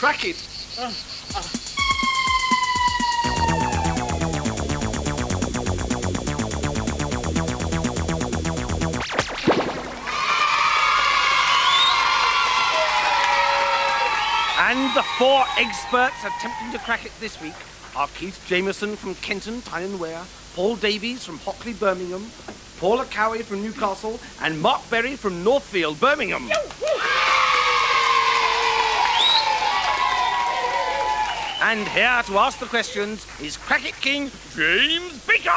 crack it. And the 4 experts attempting to crack it this week are Keith Jameson from Kenton, Tyne and Wear, Paul Davies from Hockley, Birmingham, Paula Cowie from Newcastle, and Mark Berry from Northfield, Birmingham. And here to ask the questions is Cracket King James Baker!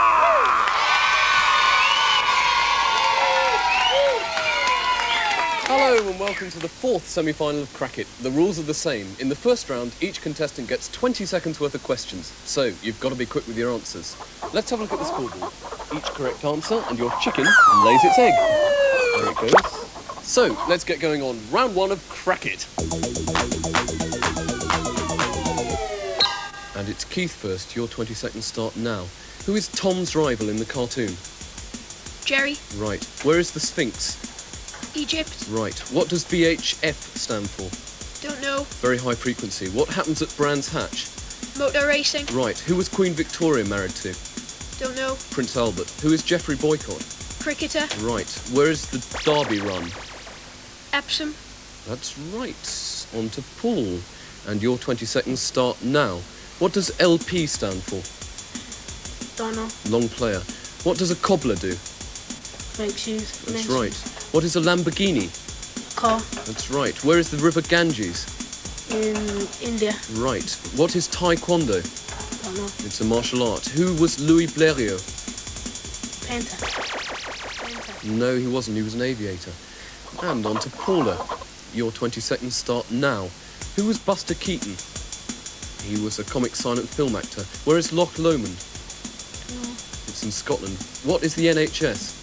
Hello and welcome to the 4th semi-final of Cracket. The rules are the same. In the first round, each contestant gets 20 seconds worth of questions. So, you've got to be quick with your answers. Let's have a look at the scoreboard. Each correct answer and your chicken lays its egg. There it goes. So, let's get going on round 1 of Cracket. And it's Keith first. Your 20 seconds start now. Who is Tom's rival in the cartoon? Jerry. Right. Where is the Sphinx? Egypt. Right. What does VHF stand for? Don't know. Very high frequency. What happens at Brands Hatch? Motor racing. Right. Who was Queen Victoria married to? Don't know. Prince Albert. Who is Geoffrey Boycott? Cricketer. Right. Where is the Derby run? Epsom. That's right. On to Paul. And your 20 seconds start now. What does LP stand for? Don't know. Long player. What does a cobbler do? Make shoes. That's right. What is a Lamborghini? Car. That's right. Where is the River Ganges? In India. Right. What is Taekwondo? Don't know. It's a martial art. Who was Louis Blériot? Painter. No, he wasn't. He was an aviator. And on to Paula. Your 20 seconds start now. Who was Buster Keaton? He was a comic silent film actor. Where is Loch Lomond? No. It's in Scotland. What is the NHS?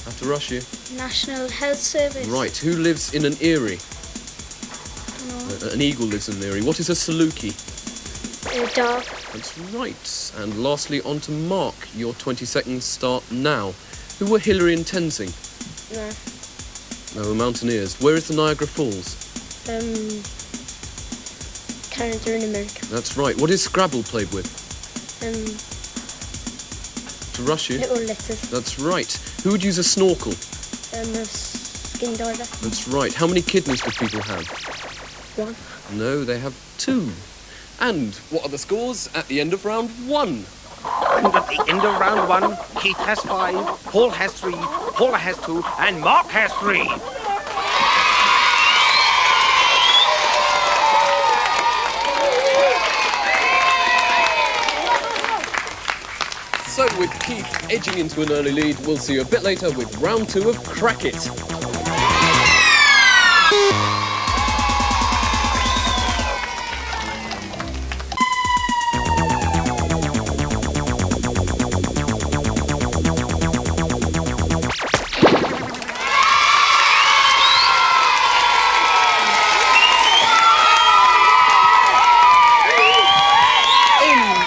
Have to rush you. National Health Service. Right. Who lives in an eyrie? No. An eagle lives in an eyrie. What is a saluki? A dog. That's right. And lastly, on to Mark. Your 20 seconds start now. Who were Hillary and Tenzing? No. No, mountaineers. Where is the Niagara Falls? Canada in America. That's right. What is Scrabble played with? To rush you? Little letters. That's right. Who would use a snorkel? A skin diver. That's right. How many kidneys do people have? 1. No, they have 2. And what are the scores at the end of round 1? And at the end of round 1, Keith has 5, Paul has 3, Paula has 2, and Mark has 3. So with Keith edging into an early lead, we'll see you a bit later with round 2 of Cracket.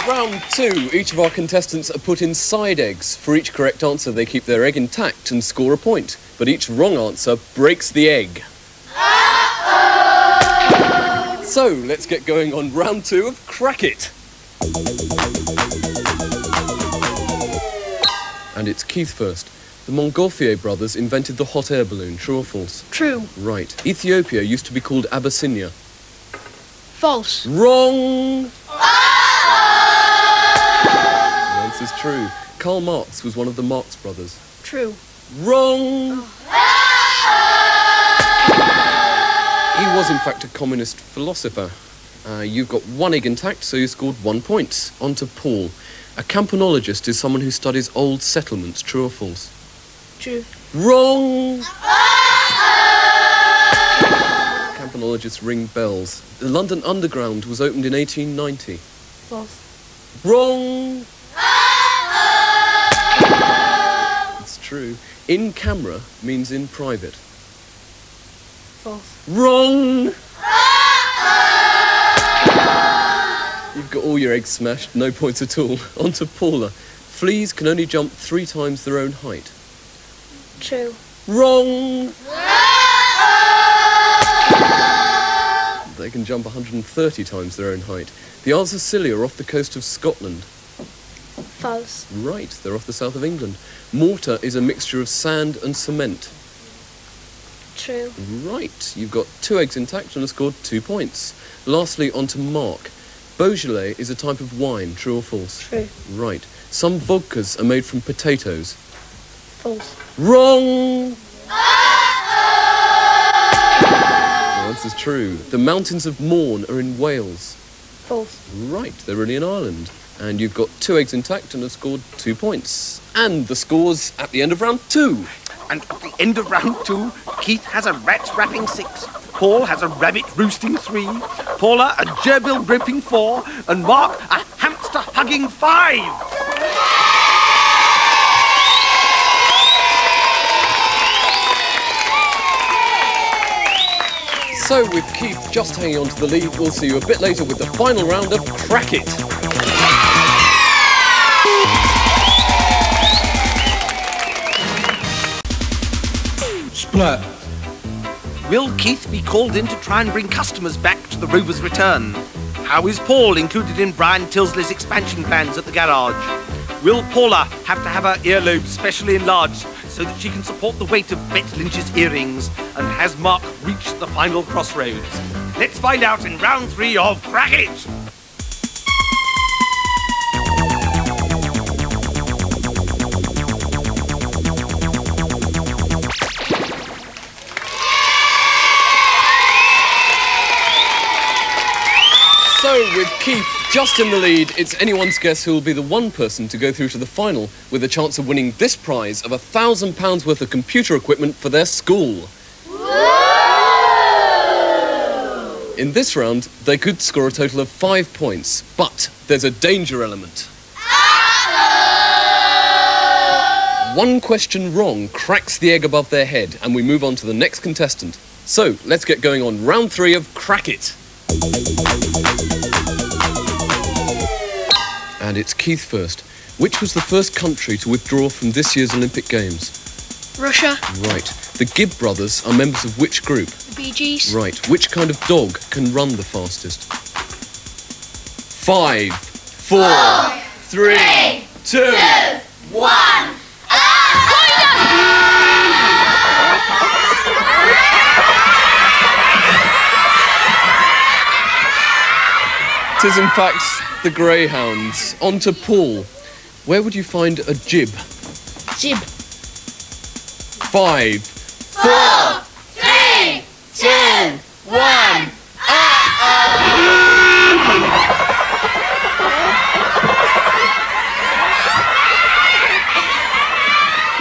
Round 2, each of our contestants are put in side eggs. For each correct answer, they keep their egg intact and score a point. But each wrong answer breaks the egg. Uh-oh! So, let's get going on round 2 of Cracket. And it's Keith first. The Montgolfier brothers invented the hot air balloon. True or false? True. Right. Ethiopia used to be called Abyssinia. False. Wrong! The answer's true. Karl Marx was one of the Marx brothers. True. Wrong! He was, in fact, a communist philosopher. You've got 1 egg intact, so you scored 1 point. On to Paul. A campanologist is someone who studies old settlements. True or false? True. Wrong! Campanologists ring bells. The London Underground was opened in 1890. False. Wrong! It's true. In camera means in private. False. Wrong! You've got all your eggs smashed, no points at all. On to Paula. Fleas can only jump 3 times their own height. True. Wrong! they can jump 130 times their own height. The Isles of Scilly are off the coast of Scotland. False. Right, they're off the south of England. Mortar is a mixture of sand and cement. True. Right, you've got 2 eggs intact and have scored 2 points. Lastly, on to Mark. Beaujolais is a type of wine, true or false? True. Right. Some vodkas are made from potatoes. False. Wrong! The answer's true. The mountains of Mourne are in Wales. False. Right, they're really in Ireland. And you've got 2 eggs intact and have scored 2 points. And the scores at the end of round 2. And at the end of round 2, Keith has a rat rapping 6, Paul has a rabbit roosting 3, Paula a gerbil brimping 4, and Mark a hamster hugging 5. So with Keith just hanging on to the lead, we'll see you a bit later with the final round of Crack It. Splat. Will Keith be called in to try and bring customers back to the Rover's return? How is Paul included in Brian Tilsley's expansion plans at the garage? Will Paula have to have her earlobe specially enlarged so that she can support the weight of Bet Lynch's earrings? And has Mark reached the final crossroads? Let's find out in round 3 of Crack It! So, with Keith just in the lead, it's anyone's guess who will be the one person to go through to the final with a chance of winning this prize of £1,000 worth of computer equipment for their school. Whoa! In this round, they could score a total of 5 points, but there's a danger element. Uh-oh! One question wrong cracks the egg above their head, and we move on to the next contestant. So, let's get going on round 3 of Crack It. And it's Keith first. Which was the first country to withdraw from this year's Olympic Games? Russia. Right. The Gibb brothers are members of which group? The Bee Gees. Right. Which kind of dog can run the fastest? 5, 4, 3, 2, 1. It is in fact the greyhounds. On to Paul. Where would you find a jib? Jib. 5, 4, 3, 2, 1.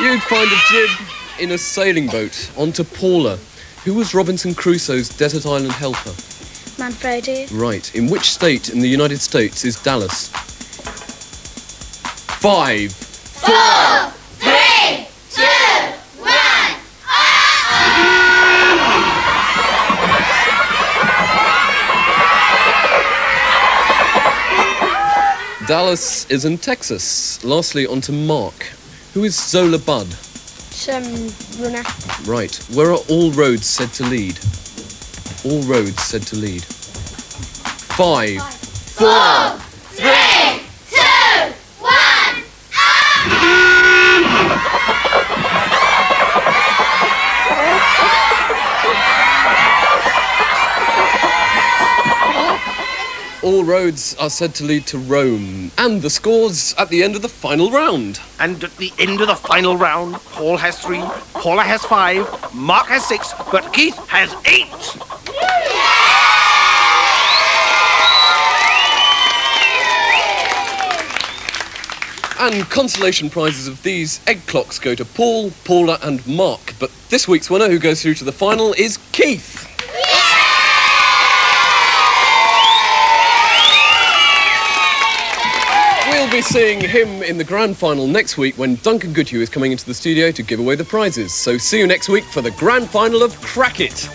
You'd find a jib in a sailing boat. On to Paula. Who was Robinson Crusoe's desert island helper? Manfredi. Right. In which state in the United States is Dallas? 5, 4, 3, 2, 1. Dallas is in Texas. Lastly, on to Mark. Who is Zola Budd? Some runner. Right. Where are all roads said to lead? All roads said to lead. 5, 4, 3, 2, 1. All roads are said to lead to Rome. And the scores at the end of the final round. And at the end of the final round, Paul has 3, Paula has 5, Mark has 6, but Keith has 8. And consolation prizes of these egg clocks go to Paul, Paula and Mark. But this week's winner who goes through to the final is Keith. We'll be seeing him in the grand final next week when Duncan Goodhue is coming into the studio to give away the prizes. So see you next week for the grand final of Crack It.